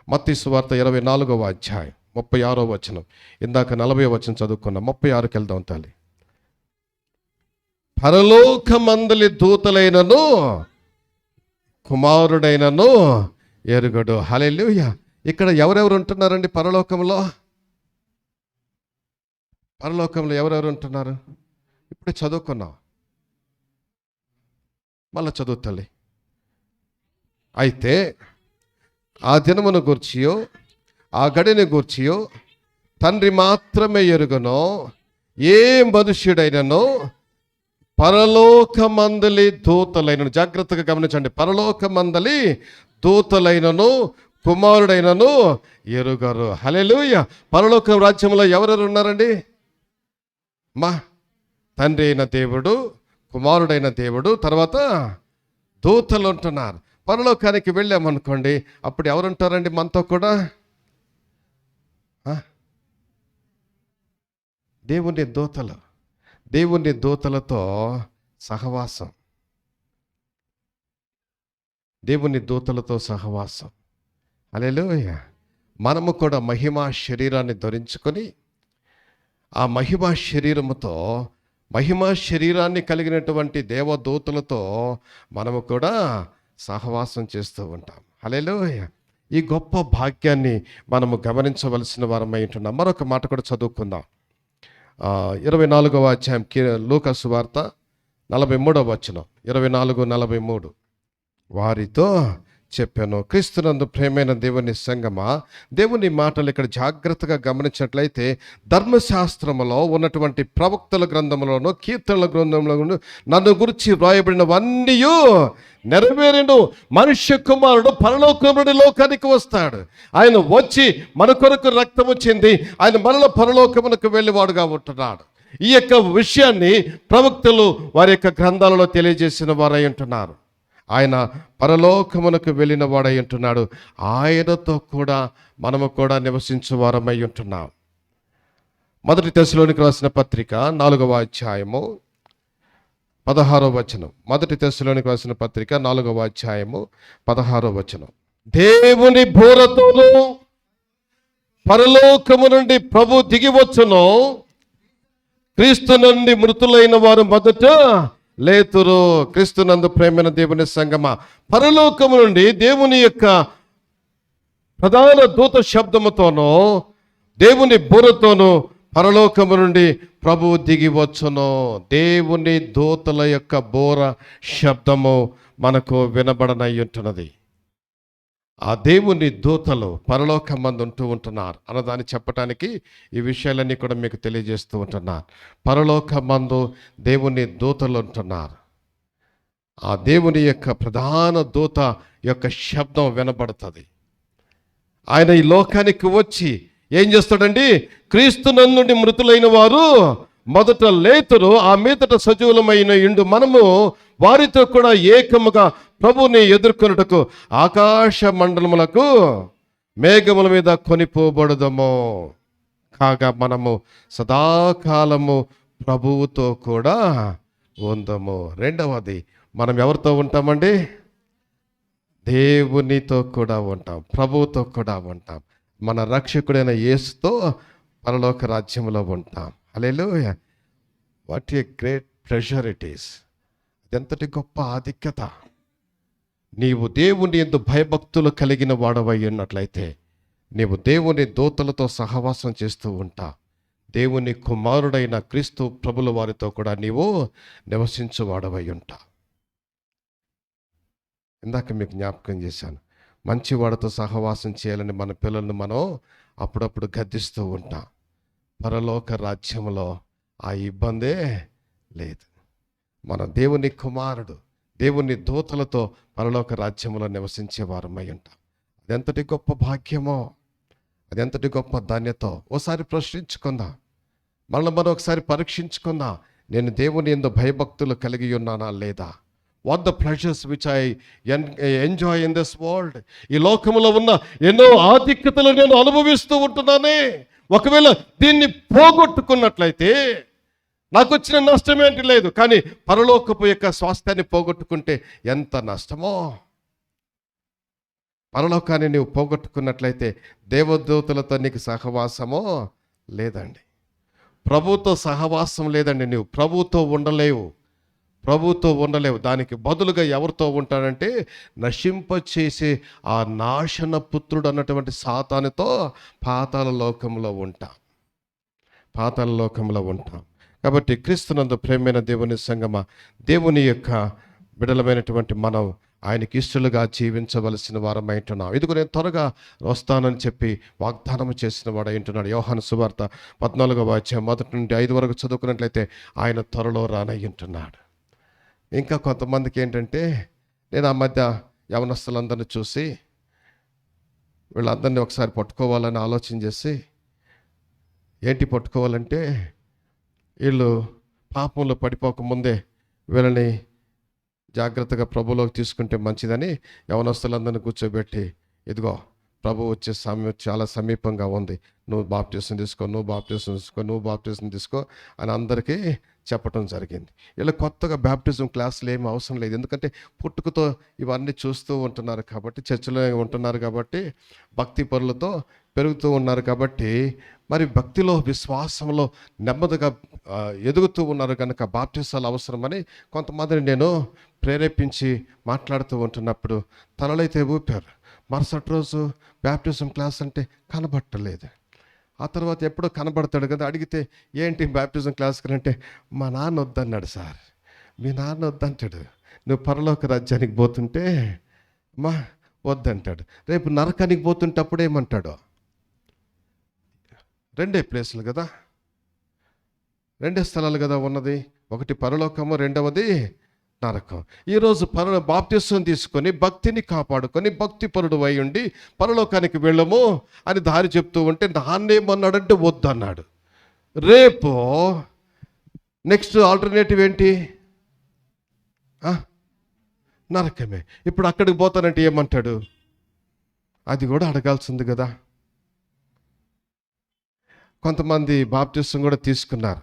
మత్తయి సువార్త 24వ అధ్యాయం 36వ వచనం. ఇందాక 40వ వచనం చదువుకున్నాం. 36కి వెళ్దాం తల్లి. పరలోకమందలి దూతలైనను కుమారుడైనను ఎరుగడు. హల్లెలూయా. ఇక్కడ ఎవరెవరు ఉంటున్నారండి పరలోకంలో? పరలోకంలో ఎవరెవరు ఉంటున్నారు? ఇప్పుడే చదువుకున్నాం, మళ్ళా చదువు తల్లి. అయితే ఆ దినమును గూర్చియో ఆ గడిని గూర్చియో తండ్రి మాత్రమే ఎరుగనో, ఏ మనుష్యుడైననో పరలోకమందలి దూతలైనను, జాగ్రత్తగా గమనించండి, పరలోకమందలి దూతలైనను కుమారుడైనను ఎరుగరు. హల్లెలూయా. పరలోక రాజ్యంలో ఎవరెవరు ఉన్నారండి? మా తండ్రి అయిన దేవుడు, కుమారుడైన దేవుడు, తర్వాత దూతలు ఉంటున్నారు. పరలోకానికి వెళ్ళామనుకోండి, అప్పుడు ఎవరుంటారండి మనతో కూడా? దేవుని దూతలు, దేవుని దూతలతో సహవాసం, దేవుని దూతలతో సహవాసం. హల్లెలూయా. మనము కూడా మహిమా శరీరాన్ని ధరించుకొని ఆ మహిమా శరీరముతో, మహిమా శరీరాన్ని కలిగినటువంటి దేవదూతలతో మనము కూడా సహవాసం చేస్తూ ఉంటాం. హల్లెలూయా. ఈ గొప్ప భాగ్యాన్ని మనము గమనించవలసిన వారమై ఉంటున్నాం. మరొక మాట కూడా చదువుకుందాం. 24వ అధ్యాయం లూకా సువార్త 43వ వచనం. 24:43. వారితో చెప్పాను, క్రీస్తునందు ప్రేమైన దేవుని సంగమా, దేవుని మాటలు ఇక్కడ జాగ్రత్తగా గమనించినట్లయితే ధర్మశాస్త్రములో ఉన్నటువంటి ప్రవక్తల గ్రంథములోను కీర్తనల గ్రంథంలో నన్ను గురించి వ్రాయబడినవన్నీ నెరవేరెను. మనుష్య కుమారుడు పరలోకం నుండి లోకానికి వస్తాడు. ఆయన వచ్చి మన కొరకు రక్తము చెంది ఆయన మరల పరలోకమునకు వెళ్ళేవాడుగా ఉంటున్నాడు. ఈ యొక్క విషయాన్ని ప్రవక్తలు వారి యొక్క గ్రంథాలలో తెలియజేసిన వారై ఉంటున్నారు. ఆయన పరలోకమునకు వెళ్ళిన వాడై ఉంటున్నాడు. ఆయనతో కూడా మనము కూడా నివసించు వారమై ఉంటున్నాం. 1 తెస్సలోనికి రాసిన పత్రిక 4వ అధ్యాయము 16వ వచనం. 1 తెస్సలోనికి రాసిన పత్రిక 4వ అధ్యాయము 16వ వచనం. దేవుని బూరతోను పరలోకము నుండి ప్రభు దిగివచ్చును, క్రీస్తు నుండి మృతులైన వారు మొదట లేతురు. క్రీస్తునందు ప్రేమైన దేవుని సంగమా, పరలోకము నుండి దేవుని యొక్క ప్రధాన దూత శబ్దముతోనూ దేవుని బూరతోనూ పరలోకము నుండి ప్రభువు దిగి వచ్చును. దేవుని దూతల యొక్క బోర శబ్దము మనకు వినబడనై ఉంటున్నది. ఆ దేవుని దూతలు పరలోకమందు ఉంటూ ఉంటున్నారు అన్నదాన్ని చెప్పటానికి ఈ విషయాలన్నీ కూడా మీకు తెలియజేస్తూ ఉంటున్నారు. పరలోకమందు దేవుని దూతలు ఉంటున్నారు. ఆ దేవుని యొక్క ప్రధాన దూత యొక్క శబ్దం వినబడుతుంది. ఆయన ఈ లోకానికి వచ్చి ఏం చేస్తాడండి? క్రీస్తునందు నుండి మృతులైన వారు మొదట లేతురు, ఆ మీదట సజీవులమైన ఇండు మనము వారితో కూడా ఏకముగా ప్రభుని ఎదుర్కొనుటకు ఆకాశ మండలములకు మేఘముల మీద కొనిపోబడదము. కాగా మనము సదాకాలము ప్రభువుతో కూడా ఉందము. రెండవది, మనం ఎవరితో ఉంటామండి? దేవునితో కూడా ఉంటాం, ప్రభువుతో కూడా ఉంటాం. మన రక్షకుడైన యేసుతో పరలోక రాజ్యంలో ఉంటాం. హల్లెలూయా. What a great pressure it is. ఎంతటి గొప్ప ఆధిక్యత. నీవు దేవుని యందు భయభక్తులు కలిగిన వాడవై ఉన్నట్లయితే నీవు దేవుని దూతలతో సహవాసం చేస్తూ ఉంటా. దేవుని కుమారుడైన క్రీస్తు ప్రభుల వారితో కూడా నీవు నివసించు వాడవై ఉంటా. ఇందాక మీకు జ్ఞాపకం చేశాను, మంచివాడితో సహవాసం చేయాలని మన పిల్లల్ని మనం అప్పుడప్పుడు గద్దిస్తూ ఉంటాం. పరలోక రాజ్యంలో ఆ ఇబ్బందే లేదు. మన దేవుని కుమారుడు దేవుని దూతలతో పరలోక రాజ్యంలో నివసించే వారమై ఉంటాం. అదెంతటి గొప్ప భాగ్యమో, అదెంతటి గొప్ప ధాన్యతో ఓసారి ప్రశ్నించుకుందాం. మనం ఒకసారి పరీక్షించుకుందాం. నేను దేవుని యందు భయభక్తులు కలిగి ఉన్నానా లేదా? What the pleasures which I enjoy in this world. ఈ లోకంలో ఉన్న ఎన్నో ఆధిక్యతలు నేను అనుభవిస్తూ ఉంటున్నానే. ఒకవేళ దీన్ని పోగొట్టుకున్నట్లయితే నాకు వచ్చిన నష్టం ఏంటి లేదు, కానీ పరలోకపు యొక్క స్వాస్థ్యాన్ని పోగొట్టుకుంటే ఎంత నష్టమో. పరలోకాన్ని నీవు పోగొట్టుకున్నట్లయితే దేవదూతలతో నీకు సహవాసమో లేదండి. ప్రభుతో సహవాసం లేదండి. నీవు ప్రభుతో ఉండలేవు, ప్రభుతో ఉండలేవు. దానికి బదులుగా ఎవరితో ఉంటాడంటే నశింపచేసే ఆ నాశన పుత్రుడు అన్నటువంటి సాతానుతో పాతాళ లోకంలో ఉంటాం. కాబట్టి క్రీస్తునందు ప్రేమైన దేవుని సంగమ, దేవుని యొక్క బిడలమైనటువంటి మనం ఆయనకి ఇష్టలుగా జీవించవలసిన వారమై ఉంటున్నాం. ఇదిగో నేను త్వరగా వస్తానని చెప్పి వాగ్దానం చేసిన వాడు అయింటున్నాడు. యోహాను సువార్త 14వ అధ్యాయం 1 నుండి 5 వరకు చదువుకున్నట్లయితే ఆయన త్వరలో రానయ్యుంటున్నాడు. ఇంకా కొంతమందికి ఏంటంటే, నేను ఆ మధ్య యవనస్తులందరినీ చూసి వీళ్ళందరినీ ఒకసారి పట్టుకోవాలని ఆలోచన చేసి, ఏంటి పట్టుకోవాలంటే వీళ్ళు పాపంలో పడిపోకముందే వీళ్ళని జాగ్రత్తగా ప్రభులోకి తీసుకుంటే మంచిదని యవనస్తులందరినీ కూర్చోబెట్టి, ఇదిగో ప్రభు వచ్చే సమయం చాలా సమీపంగా ఉంది, నువ్వు బాప్టిజం తీసుకో అని అందరికీ చెప్పటం జరిగింది. ఇలా కొత్తగా బ్యాప్టిజం క్లాసులు ఏమి అవసరం లేదు. ఎందుకంటే పుట్టుకతో ఇవన్నీ చూస్తూ ఉంటున్నారు కాబట్టి, చర్చిలో ఉంటున్నారు కాబట్టి, భక్తి పరులతో పెరుగుతూ ఉన్నారు కాబట్టి, మరి భక్తిలో విశ్వాసంలో నెమ్మదిగా ఎదుగుతూ ఉన్నారు కనుక బాప్టిజాలు అవసరమని కొంతమందిని నేను ప్రేరేపించి మాట్లాడుతూ ఉంటున్నప్పుడు తలలైతే ఊపారు. మరుసటి రోజు బ్యాప్టిజం క్లాస్ అంటే కనబట్టలేదు. ఆ తర్వాత ఎప్పుడో కనబడతాడు కదా, అడిగితే ఏంటి బ్యాప్టిజం క్లాస్కి అంటే, మా నాన్న వద్దన్నాడు సార్. మీ నాన్న వద్దంటాడు, నువ్వు పరలోక రాజ్యానికి పోతుంటే మా వద్దంటాడు. రేపు నరకానికి పోతుంటే అప్పుడు ఏమంటాడు? రెండే ప్లేసులు కదా, రెండే స్థలాలు కదా ఉన్నది, ఒకటి పరలోకము, రెండవది నరకం. ఈరోజు బాప్టిజం తీసుకొని భక్తిని కాపాడుకొని భక్తిపరుడు అయి ఉండి పరలోకానికి వెళ్ళము అని దారి చెప్తూ ఉంటే నాన్నేమన్నాడంటే వద్దన్నాడు. రేపు నెక్స్ట్ ఆల్టర్నేటివ్ ఏంటి? నరకమే. ఇప్పుడు అక్కడికి పోతానంటే ఏమంటాడు? అది కూడా అడగాల్సింది కదా. కొంతమంది బాప్టిజం కూడా తీసుకున్నారు.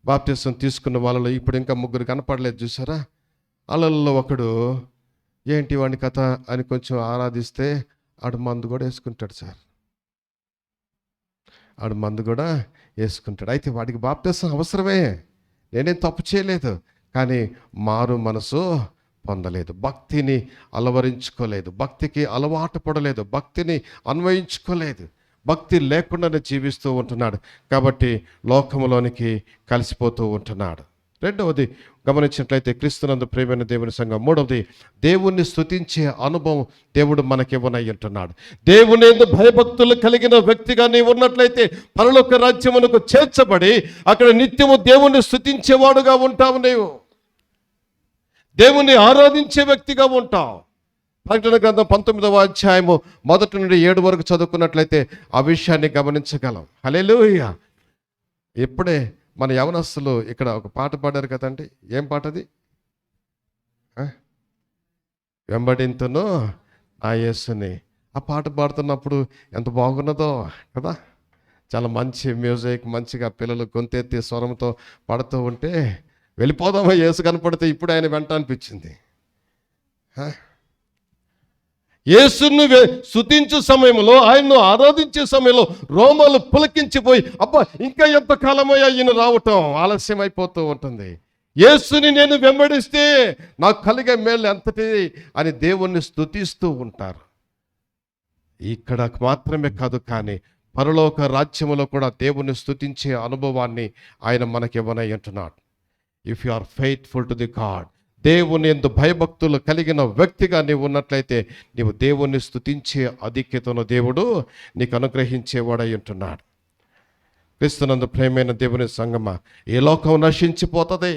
బాప్టిజం తీసుకున్న వాళ్ళలో ఇప్పుడు ఇంకా 3 కనపడలేదు చూసారా. వాళ్ళల్లో ఒకడు ఏంటి వాడి కథ అని కొంచెం ఆరాధిస్తే ఆడు మందు కూడా వేసుకుంటాడు సార్. ఆడు మందు కూడా వేసుకుంటాడు. అయితే వాడికి బాప్టిజం అవసరమే, నేనేం తప్పు చేయలేదు. కానీ మారు మనసు పొందలేదు, భక్తిని అలవరించుకోలేదు, భక్తికి అలవాటు పడలేదు, భక్తిని అన్వయించుకోలేదు, భక్తి లేకుండానే జీవిస్తూ ఉంటున్నాడు. కాబట్టి లోకములోనికి కలిసిపోతూ ఉంటున్నాడు. రెండవది గమనించినట్లయితే క్రీస్తునందు ప్రియమైన దేవుని సంఘం, మూడవది దేవుణ్ణి స్తుతించే అనుభవం దేవుడు మనకివ్వనై ఉంటున్నాడు. దేవుని యందు భయభక్తులు కలిగిన వ్యక్తిగా నీవు ఉన్నట్లయితే పరలోక రాజ్యమునకు చేర్చబడి అక్కడ నిత్యము దేవుణ్ణి స్తుతించేవాడుగా ఉంటావు. నీవు దేవుణ్ణి ఆరాధించే వ్యక్తిగా ఉంటావు. ప్రకటన గ్రంథం 19వ అధ్యాయము 1 నుండి 7 వరకు చదువుకున్నట్లయితే ఆ విషయాన్ని గమనించగలం. హల్లెలూయా. ఇప్పుడే మన యవనస్తులు ఇక్కడ ఒక పాట పాడారు కదండి. ఏం పాట అది? వెంబడింతును ఆ యేసుని. ఆ పాట పాడుతున్నప్పుడు ఎంత బాగున్నదో కదా. చాలా మంచి మ్యూజిక్, మంచిగా పిల్లలు గొంతెత్తి స్వరంతో పాడుతూ ఉంటే వెళ్ళిపోదామా యేసు కనపడితే ఇప్పుడు ఆయన వెంట అనిపించింది. యేసుని స్తుతించే సమయంలో, ఆయన్ను ఆరాధించే సమయంలో రోమాలు పులకించిపోయి, అబ్బా ఇంకా ఎంత కాలమయ్యా ఈయన రావటం, ఆలస్యం అయిపోతూ ఉంటుంది. యేసుని నేను వెంబడిస్తే నాకు కలిగే మేలు ఎంతటి అని దేవుణ్ణి స్తుతిస్తూ ఉంటారు. ఇక్కడ మాత్రమే కాదు, కానీ పరలోక రాజ్యములో కూడా దేవుణ్ణి స్తుతించే అనుభవాన్ని ఆయన మనకివ్వనై ఉంటున్నాడు. If you are faithful to the God, దేవుని యందు భయభక్తులు కలిగిన వ్యక్తిగా నీవు ఉన్నట్లయితే నీవు దేవుణ్ణి స్తుతించే ఆధిక్యతను దేవుడు నీకు అనుగ్రహించేవాడై ఉంటున్నాడు. క్రీస్తునందు ప్రేమైన దేవుని సంగమా, ఈ లోకం నశించిపోతుంది.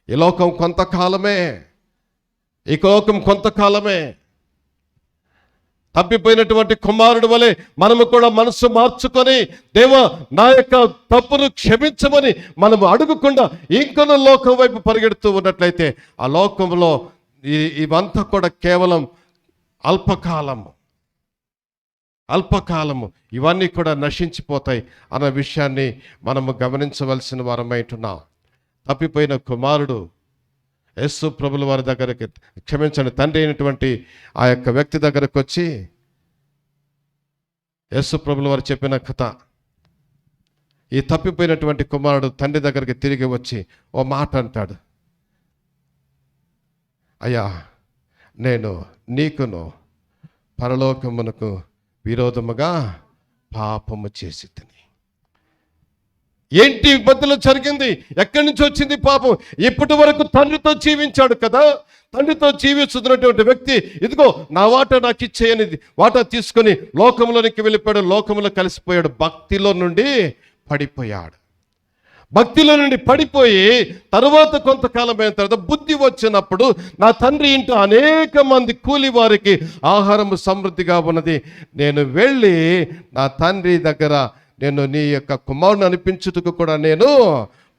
ఈ లోకం కొంతకాలమే, ఈ లోకం కొంతకాలమే. తప్పిపోయినటువంటి కుమారుడు వలె మనము కూడా మనసు మార్చుకొని, దేవా నా యొక్క తప్పును క్షమించమని మనము అడుగకుండా ఇంకొన లోకం వైపు పరిగెడుతూ ఉన్నట్లయితే ఆ లోకంలో ఇవంతా కూడా కేవలం అల్పకాలము, ఇవన్నీ కూడా నశించిపోతాయి అన్న విషయాన్ని మనము గమనించవలసిన వారమై ఉంటున్నాం. తప్పిపోయిన కుమారుడు యేసు ప్రభుల వారి దగ్గరికి, క్షమించండి, తండ్రి అయినటువంటి ఆ యొక్క వ్యక్తి దగ్గరకు వచ్చి యేసు ప్రభుల వారు చెప్పిన కథ, ఈ తప్పిపోయినటువంటి కుమారుడు తండ్రి దగ్గరికి తిరిగి వచ్చి ఓ మాట అంటాడు, అయ్యా, నేను నీకును పరలోకమునకు విరోధముగా పాపము చేసి తిని. ఏంటి మధ్యలో జరిగింది? ఎక్కడి నుంచి వచ్చింది పాపం? ఇప్పటి వరకు తండ్రితో జీవించాడు కదా, తండ్రితో జీవిస్తున్నటువంటి వ్యక్తి ఇదిగో నా వాటా నాకు ఇచ్చేయని వాటా తీసుకొని లోకంలోనికి వెళ్ళిపోయాడు, లోకంలో కలిసిపోయాడు, భక్తిలో నుండి పడిపోయాడు. భక్తిలో నుండి పడిపోయి తరువాత కొంతకాలం అయిన తర్వాత బుద్ధి వచ్చినప్పుడు, నా తండ్రి ఇంట్లో అనేక మంది కూలి వారికి ఆహారం సమృద్ధిగా ఉన్నది, నేను వెళ్ళి నా తండ్రి దగ్గర నేను నీ యొక్క కుమారుని అనిపించుటకు కూడా నేను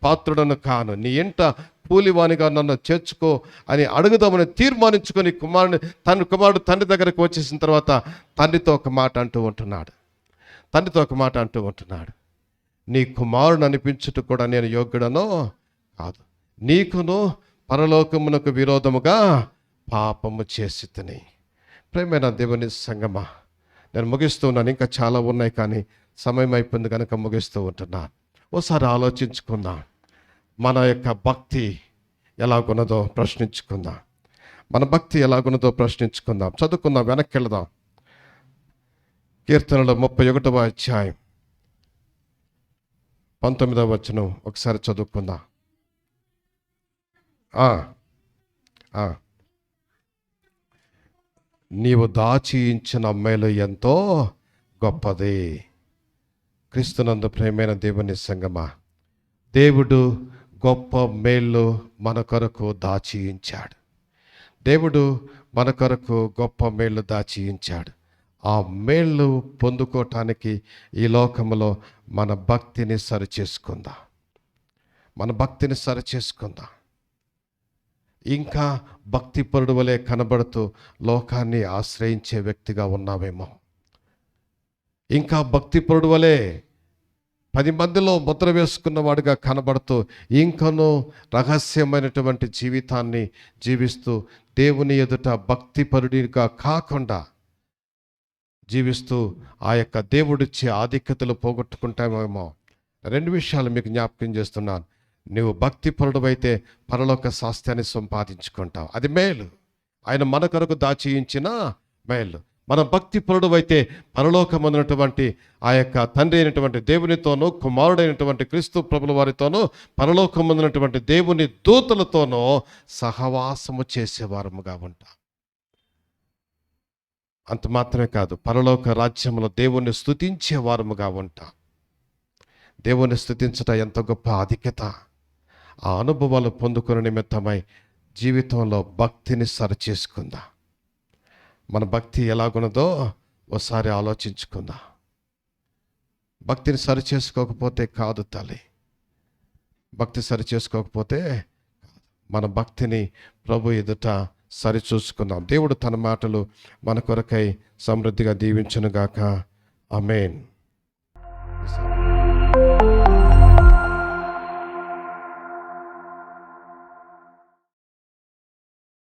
పాత్రుడను కాను, నీ ఇంట కూలివానిగా నన్ను చేర్చుకో అని అడుగుదామని తీర్మానించుకొని కుమారుడు తండ్రి దగ్గరకు వచ్చేసిన తర్వాత తండ్రితో ఒక మాట అంటూ ఉంటున్నాడు, నీ కుమారుని అనిపించుట కూడా నేను యోగ్యుడనో కాదు, నీకును పరలోకమునకు విరోధముగా పాపము చేసి తిని. ప్రేమైన దేవుని సంగమా, నేను ముగిస్తూ ఉన్నాను, ఇంకా చాలా ఉన్నాయి కానీ సమయం అయిపోయింది కనుక ముగిస్తూ ఉంటున్నాను. ఓసారి ఆలోచించుకుందాం, మన యొక్క భక్తి ఎలాగున్నదో ప్రశ్నించుకుందాం. చదువుకుందాం, వెనక్కి వెళదాం. కీర్తనలు 31వ అధ్యాయం 19వ వచనం ఒకసారి చదువుకుందాం. నీవు దాచి ఉంచిన మేలు ఎంతో గొప్పది. క్రీస్తునందు ప్రియమైన దేవుని సంగమా, దేవుడు గొప్ప మేళ్ళు మన కొరకు దాచి ఉంచాడు. గొప్ప మేళ్ళు దాచి ఉంచాడు. ఆ మేళ్ళు పొందుకోవటానికి ఈ లోకంలో మన భక్తిని సరిచేసుకుందాం. ఇంకా భక్తిపరుడు వలె కనబడుతూ లోకాన్ని ఆశ్రయించే వ్యక్తిగా ఉన్నావేమో, ఇంకా భక్తిపరుడు వలె 10 మందిలో ముద్ర వేసుకున్నవాడిగా కనబడుతూ ఇంకనూ రహస్యమైనటువంటి జీవితాన్ని జీవిస్తూ దేవుని ఎదుట భక్తిపరుడిగా కాకుండా జీవిస్తూ ఆ యొక్క దేవుడిచ్చే ఆధిక్యతలు పోగొట్టుకుంటామేమో. 2 విషయాలు మీకు జ్ఞాపకం చేస్తున్నాను. నువ్వు భక్తిపరుడువైతే పరలోక స్వాస్థ్యాన్ని సంపాదించుకుంటావు, అది మేలు, ఆయన మన కొరకు దాచి ఉంచిన మేలు. మన భక్తిపరుడువైతే పరలోకమందునటువంటి ఆ యొక్క తండ్రి అయినటువంటి దేవునితోనూ, కుమారుడైనటువంటి క్రీస్తు ప్రభుల వారితోనూ, పరలోకమందునటువంటి దేవుని దూతలతోనూ సహవాసము చేసేవారముగా ఉంటాం. అంత మాత్రమే కాదు, పరలోక రాజ్యంలో దేవుణ్ణి స్తుతించే వారముగా ఉంటాం. దేవుణ్ణి స్తుతించటం ఎంత గొప్ప ఆధిక్యత. ఆ అనుభవాలు పొందుకునే నిమిత్తమై జీవితంలో భక్తిని సరిచేసుకుందాం. మన భక్తి ఎలాగున్నదో ఒకసారి ఆలోచించుకుందాం. భక్తిని సరిచేసుకోకపోతే కాదు తల్లి, భక్తి సరిచేసుకోకపోతే మన భక్తిని ప్రభు ఎదుట సరిచూసుకుందాం. దేవుడు తన మాటలు మన కొరకై సమృద్ధిగా దీవించునుగాక. ఆమేన్.